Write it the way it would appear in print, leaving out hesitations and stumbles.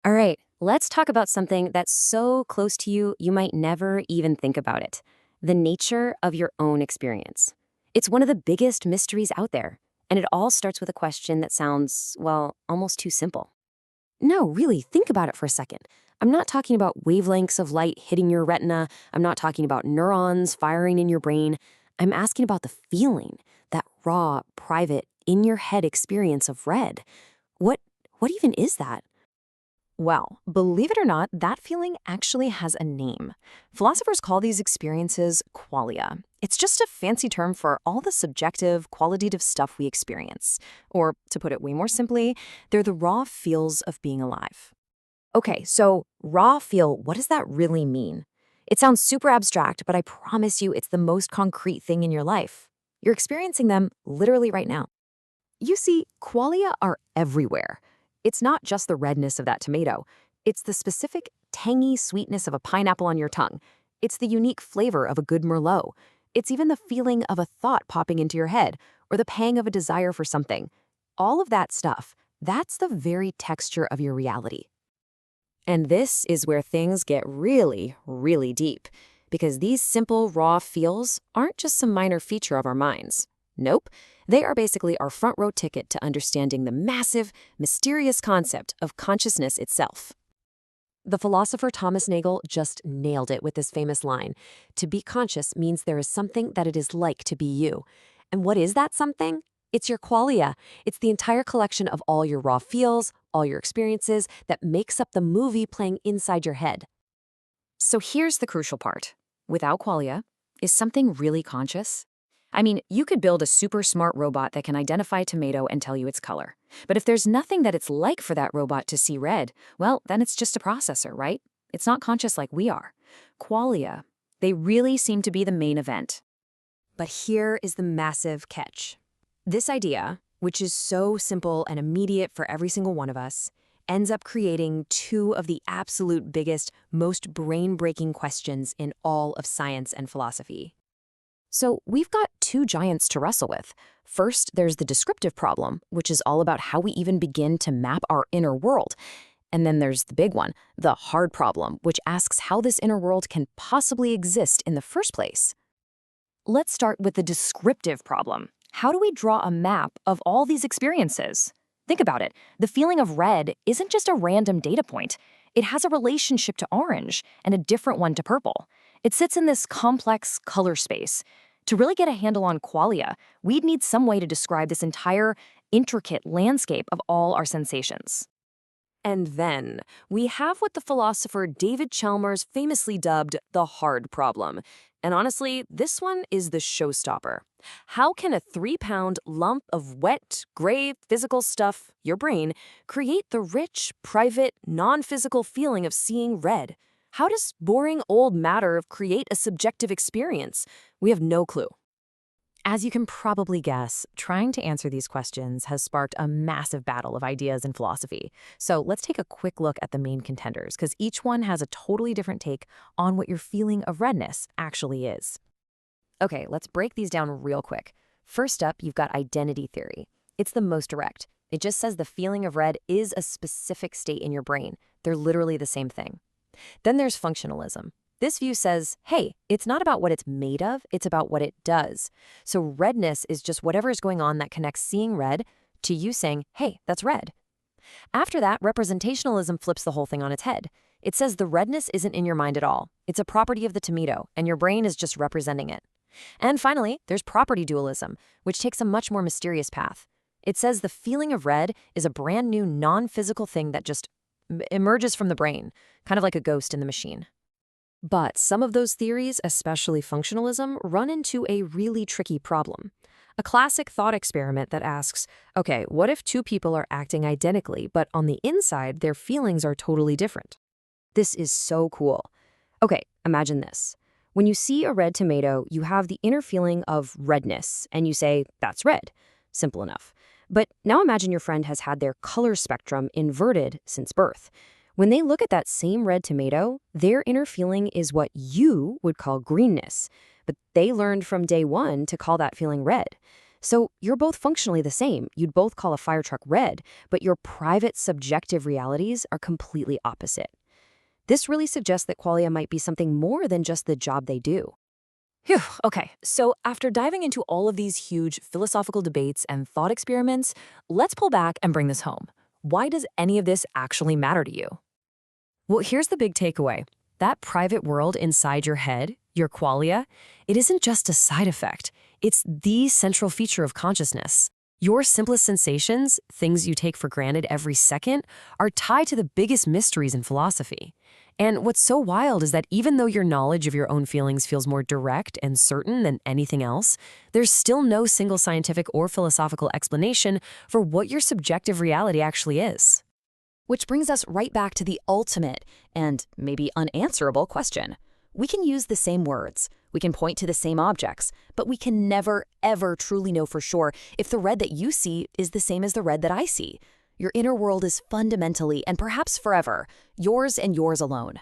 All right, let's talk about something that's so close to you, you might never even think about it: the nature of your own experience. It's one of the biggest mysteries out there, and it all starts with a question that sounds, well, almost too simple. No, really, think about it for a second. I'm not talking about wavelengths of light hitting your retina. I'm not talking about neurons firing in your brain. I'm asking about the feeling, that raw, private, in your head experience of red. What what even is that? Well, believe it or not, that feeling actually has a name. Philosophers call these experiences qualia. It's just a fancy term for all the subjective, qualitative stuff we experience. Or, to put it way more simply, they're the raw feels of being alive. Okay, so raw feel, what does that really mean? It sounds super abstract, but I promise you it's the most concrete thing in your life. You're experiencing them literally right now. You see, qualia are everywhere. It's not just the redness of that tomato. It's the specific tangy sweetness of a pineapple on your tongue. It's the unique flavor of a good Merlot. It's even the feeling of a thought popping into your head or the pang of a desire for something. All of that stuff, that's the very texture of your reality. And this is where things get really, really deep. Because these simple, raw feels aren't just some minor feature of our minds. Nope, they are basically our front row ticket to understanding the massive, mysterious concept of consciousness itself. The philosopher Thomas Nagel just nailed it with this famous line: "To be conscious means there is something that it is like to be you." And what is that something? It's your qualia. It's the entire collection of all your raw feels, all your experiences that makes up the movie playing inside your head. So here's the crucial part. Without qualia, is something really conscious? I mean, you could build a super smart robot that can identify a tomato and tell you its color. But if there's nothing that it's like for that robot to see red, well, then it's just a processor, right? It's not conscious like we are. Qualia, they really seem to be the main event. But here is the massive catch. This idea, which is so simple and immediate for every single one of us, ends up creating two of the absolute biggest, most brain-breaking questions in all of science and philosophy. So we've got two giants to wrestle with. First, there's the descriptive problem, which is all about how we even begin to map our inner world. And then there's the big one, the hard problem, which asks how this inner world can possibly exist in the first place. Let's start with the descriptive problem. How do we draw a map of all these experiences? Think about it. The feeling of red isn't just a random data point. It has a relationship to orange and a different one to purple. It sits in this complex color space. To really get a handle on qualia, we'd need some way to describe this entire intricate landscape of all our sensations. And then we have what the philosopher David Chalmers famously dubbed the hard problem. And honestly, this one is the showstopper. How can a 3-pound lump of wet, gray, physical stuff, your brain, create the rich, private, non-physical feeling of seeing red? How does boring old matter create a subjective experience? We have no clue. As you can probably guess, trying to answer these questions has sparked a massive battle of ideas in philosophy. So let's take a quick look at the main contenders, because each one has a totally different take on what your feeling of redness actually is. Okay, let's break these down real quick. First up, you've got identity theory. It's the most direct. It just says the feeling of red is a specific state in your brain. They're literally the same thing. Then there's functionalism. This view says, hey, it's not about what it's made of, it's about what it does. So redness is just whatever is going on that connects seeing red to you saying, hey, that's red. After that, representationalism flips the whole thing on its head. It says the redness isn't in your mind at all. It's a property of the tomato, and your brain is just representing it. And finally, there's property dualism, which takes a much more mysterious path. It says the feeling of red is a brand new non-physical thing that just emerges from the brain, kind of like a ghost in the machine. But some of those theories, especially functionalism, run into a really tricky problem. A classic thought experiment that asks, okay, what if two people are acting identically, but on the inside, their feelings are totally different? This is so cool. Okay, imagine this. When you see a red tomato, you have the inner feeling of redness, and you say, that's red. Simple enough. But now imagine your friend has had their color spectrum inverted since birth. When they look at that same red tomato, their inner feeling is what you would call greenness, but they learned from day one to call that feeling red. So you're both functionally the same. You'd both call a fire truck red, but your private subjective realities are completely opposite. This really suggests that qualia might be something more than just the job they do. Phew, okay, so after diving into all of these huge philosophical debates and thought experiments, let's pull back and bring this home. Why does any of this actually matter to you? Well, here's the big takeaway. That private world inside your head, your qualia, it isn't just a side effect. It's the central feature of consciousness. Your simplest sensations, things you take for granted every second, are tied to the biggest mysteries in philosophy. And what's so wild is that even though your knowledge of your own feelings feels more direct and certain than anything else, there's still no single scientific or philosophical explanation for what your subjective reality actually is. Which brings us right back to the ultimate and maybe unanswerable question. We can use the same words, we can point to the same objects, but we can never, ever truly know for sure if the red that you see is the same as the red that I see. Your inner world is fundamentally, and perhaps forever, yours and yours alone.